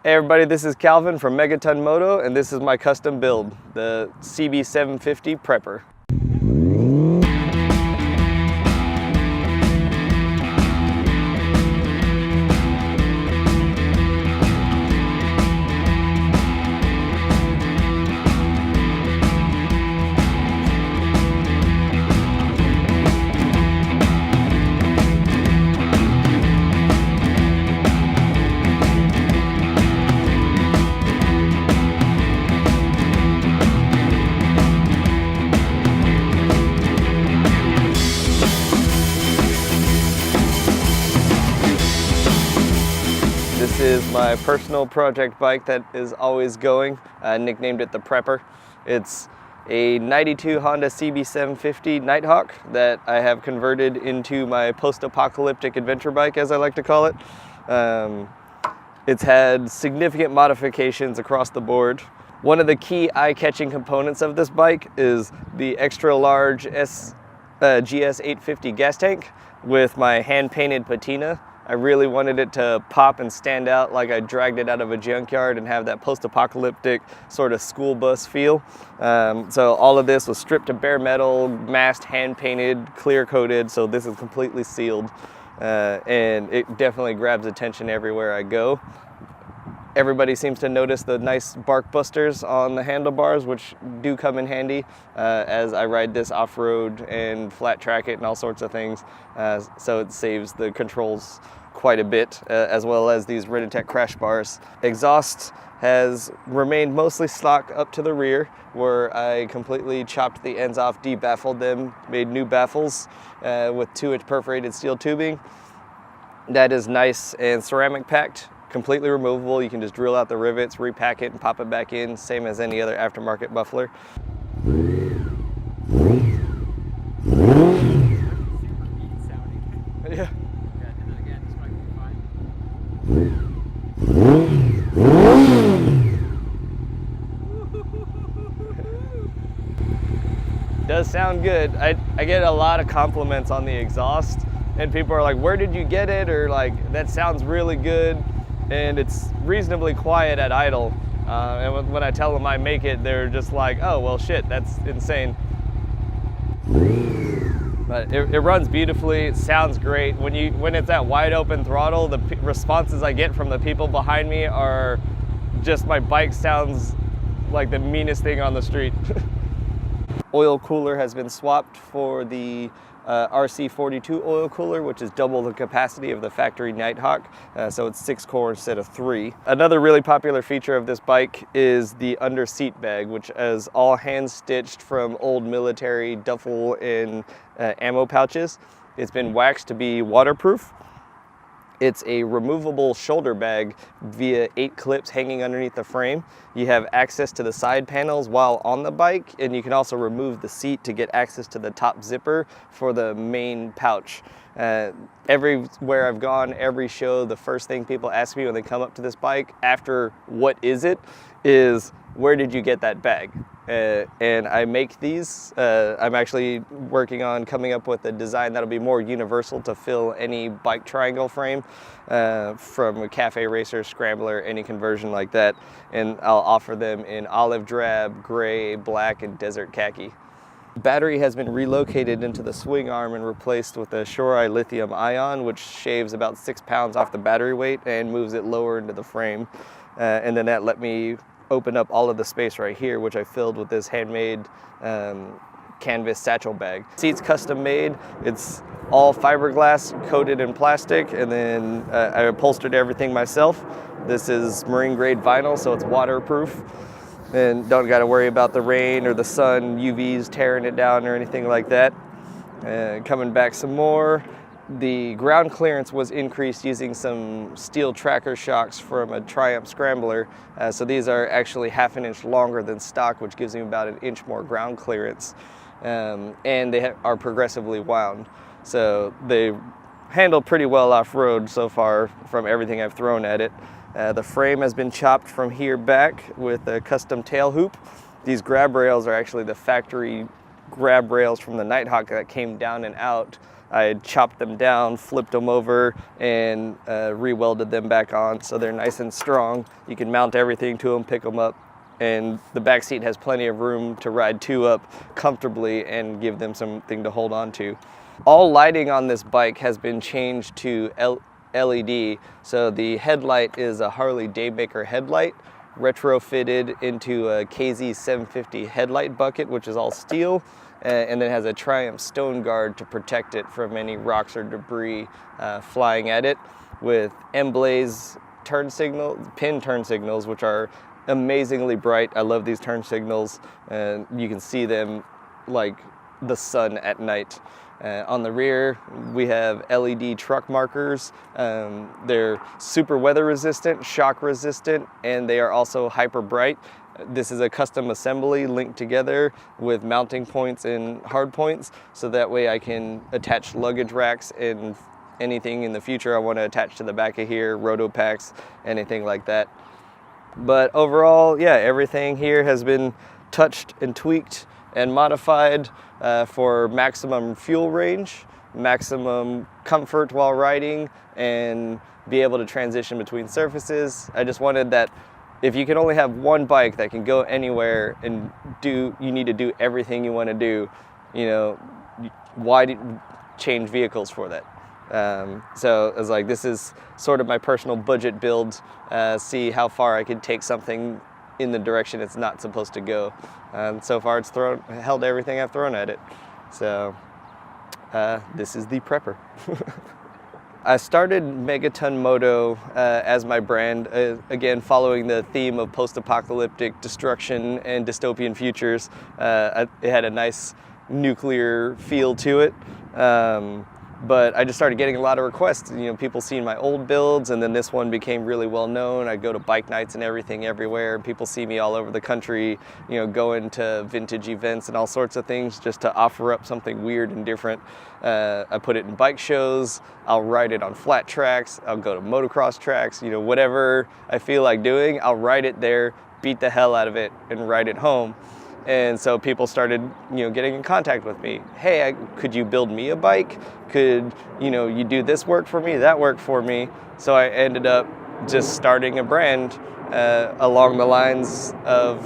Hey everybody, this is Calvin from Megaton Moto, and this is my custom build, the CB750 Prepper. This is my personal project bike that is always going. I nicknamed it the Prepper. It's a 92 Honda CB750 Nighthawk that I have converted into my post-apocalyptic adventure bike, as I like to call it. It's had significant modifications across the board. One of the key eye-catching components of this bike is the extra large GS850 gas tank with my hand-painted patina. I really wanted it to pop and stand out like I dragged it out of a junkyard and have that post-apocalyptic sort of school bus feel. So all of this was stripped to bare metal, masked, hand-painted, clear-coated, so this is completely sealed. And it definitely grabs attention everywhere I go. Everybody seems to notice the nice bark busters on the handlebars, which do come in handy as I ride this off-road and flat track it and all sorts of things. So it saves the controls quite a bit, as well as these Ridotech crash bars. Exhaust has remained mostly stock up to the rear, where I completely chopped the ends off, debaffled them, made new baffles with 2-inch perforated steel tubing. That is nice and ceramic packed. Completely removable. You can just drill out the rivets, repack it, and pop it back in, same as any other aftermarket muffler. Yeah. Does sound good. I get a lot of compliments on the exhaust, and people are like, where did you get it? Or like, that sounds really good. And it's reasonably quiet at idle. And when I tell them I make it, they're just like, oh, well, shit, that's insane. But it runs beautifully, it sounds great. When it's at wide open throttle, the responses I get from the people behind me are just, my bike sounds like the meanest thing on the street. Oil cooler has been swapped for the RC42 oil cooler, which is double the capacity of the factory Nighthawk, so it's 6 core instead of 3. Another really popular feature of this bike is the under seat bag, which is all hand stitched from old military duffel and ammo pouches. It's been waxed to be waterproof. It's a removable shoulder bag via 8 clips hanging underneath the frame. You have access to the side panels while on the bike, and you can also remove the seat to get access to the top zipper for the main pouch. Everywhere I've gone, every show, the first thing people ask me when they come up to this bike after what is it is, where did you get that bag? And I make these. I'm actually working on coming up with a design that'll be more universal to fill any bike triangle frame, from a cafe racer, scrambler, any conversion like that. And I'll offer them in olive drab, gray, black, and desert khaki. Battery has been relocated into the swing arm and replaced with a Shore-Eye lithium ion, which shaves about 6 pounds off the battery weight and moves it lower into the frame. And then that let me open up all of the space right here, which I filled with this handmade canvas satchel bag. Seat's custom made. It's all fiberglass coated in plastic, and then I upholstered everything myself. This is marine grade vinyl, so it's waterproof and don't got to worry about the rain or the sun, UVs tearing it down or anything like that. Coming back some more, the ground clearance was increased using some steel tracker shocks from a Triumph Scrambler. So these are actually ½ an inch longer than stock, which gives me about 1 inch more ground clearance. And they are progressively wound. So they handle pretty well off-road so far from everything I've thrown at it. The frame has been chopped from here back with a custom tail hoop. These grab rails are actually the factory grab rails from the Nighthawk that came down and out I chopped them down, flipped them over, and re-welded them back on so they're nice and strong. You can mount everything to them, pick them up, and the back seat has plenty of room to ride two up comfortably and give them something to hold on to. All lighting on this bike has been changed to LED. So the headlight is a Harley Daymaker headlight, retrofitted into a CB750 headlight bucket, which is all steel, and then has a Triumph stone guard to protect it from any rocks or debris flying at it, with M-Blaze pin turn signals, which are amazingly bright. I love these turn signals, and you can see them like the sun at night. On the rear, we have LED truck markers. They're super weather resistant, shock resistant, and they are also hyper bright. This is a custom assembly linked together with mounting points and hard points, so that way I can attach luggage racks and anything in the future I want to attach to the back of here, roto packs, anything like that. But overall, yeah, everything here has been touched and tweaked and modified for maximum fuel range, maximum comfort while riding, and be able to transition between surfaces. I just wanted that if you can only have one bike that can go anywhere and you need to do everything you want to do, you know, why change vehicles for that? So I was like, this is sort of my personal budget build, see how far I could take something in the direction it's not supposed to go. So far it's held everything I've thrown at it. So this is the Prepper. I started Megaton Moto as my brand, again following the theme of post-apocalyptic destruction and dystopian futures. It had a nice nuclear feel to it. But I just started getting a lot of requests, you know, people seeing my old builds, and then this one became really well known. I go to bike nights and everything everywhere, and people see me all over the country, you know, going to vintage events and all sorts of things just to offer up something weird and different. I put it in bike shows, I'll ride it on flat tracks, I'll go to motocross tracks, you know, whatever I feel like doing, I'll ride it there, beat the hell out of it, and ride it home. And so people started, you know, getting in contact with me. Hey, could you build me a bike? Could, you know, you do this work for me, that work for me? So I ended up just starting a brand along the lines of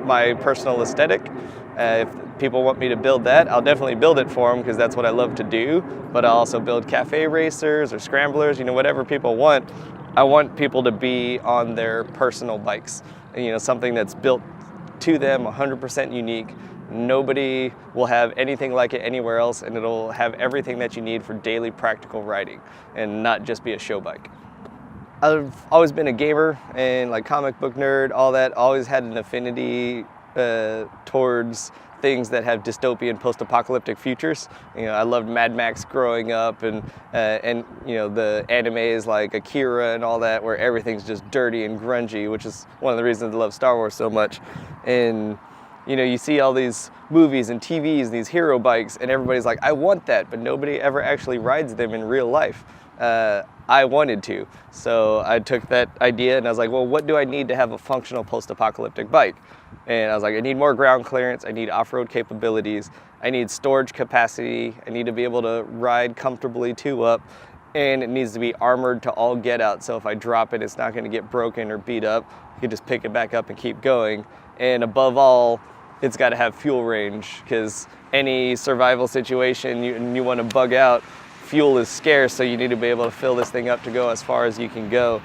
my personal aesthetic. If people want me to build that, I'll definitely build it for them because that's what I love to do. But I'll also build cafe racers or scramblers, you know, whatever people want. I want people to be on their personal bikes, you know, something that's built to them, 100% unique. Nobody will have anything like it anywhere else, and it'll have everything that you need for daily practical riding and not just be a show bike. I've always been a gamer and like comic book nerd, all that, always had an affinity towards things that have dystopian post-apocalyptic futures. You know, I loved Mad Max growing up, and you know, the animes like Akira and all that, where everything's just dirty and grungy, which is one of the reasons I love Star Wars so much. And you know, you see all these movies and TVs, these hero bikes, and everybody's like, I want that, but nobody ever actually rides them in real life. I wanted to, so I took that idea and I was like, well, what do I need to have a functional post-apocalyptic bike? And I was like, I need more ground clearance, I need off-road capabilities, I need storage capacity, I need to be able to ride comfortably two up, and it needs to be armored to all get out, so if I drop it, it's not going to get broken or beat up. You can just pick it back up and keep going. And above all, it's got to have fuel range, because any survival situation you want to bug out, fuel is scarce, so you need to be able to fill this thing up to go as far as you can go.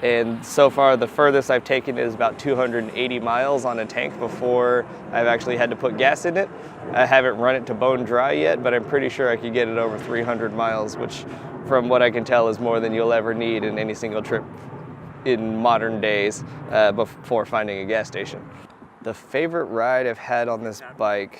And so far, the furthest I've taken it is about 280 miles on a tank before I've actually had to put gas in it. I haven't run it to bone dry yet, but I'm pretty sure I could get it over 300 miles, which from what I can tell is more than you'll ever need in any single trip in modern days before finding a gas station. The favorite ride I've had on this bike,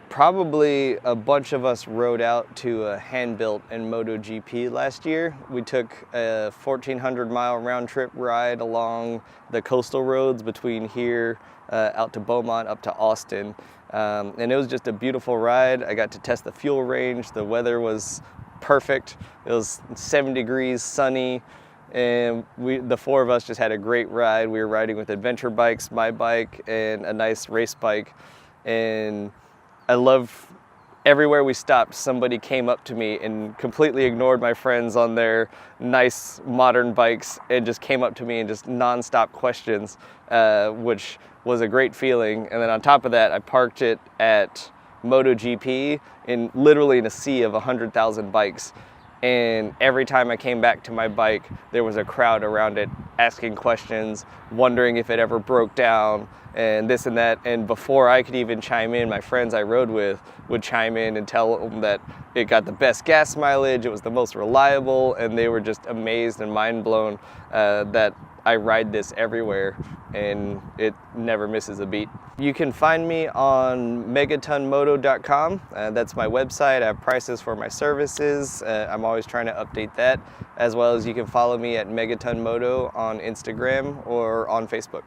probably a bunch of us rode out to a hand-built in MotoGP last year. We took a 1,400-mile round-trip ride along the coastal roads between here out to Beaumont, up to Austin. And it was just a beautiful ride. I got to test the fuel range. The weather was perfect. It was 7 degrees, sunny. And the four of us just had a great ride. We were riding with adventure bikes, my bike, and a nice race bike. And I love everywhere we stopped, somebody came up to me and completely ignored my friends on their nice modern bikes and just came up to me and just non-stop questions, which was a great feeling. And then on top of that, I parked it at MotoGP literally in a sea of 100,000 bikes. And every time I came back to my bike, there was a crowd around it asking questions, wondering if it ever broke down and this and that. And before I could even chime in, my friends I rode with would chime in and tell them that it got the best gas mileage, it was the most reliable, and they were just amazed and mind blown that I ride this everywhere and it never misses a beat. You can find me on megatonmoto.com. That's my website. I have prices for my services. I'm always trying to update that, as well as you can follow me at Megaton Moto on Instagram or on Facebook.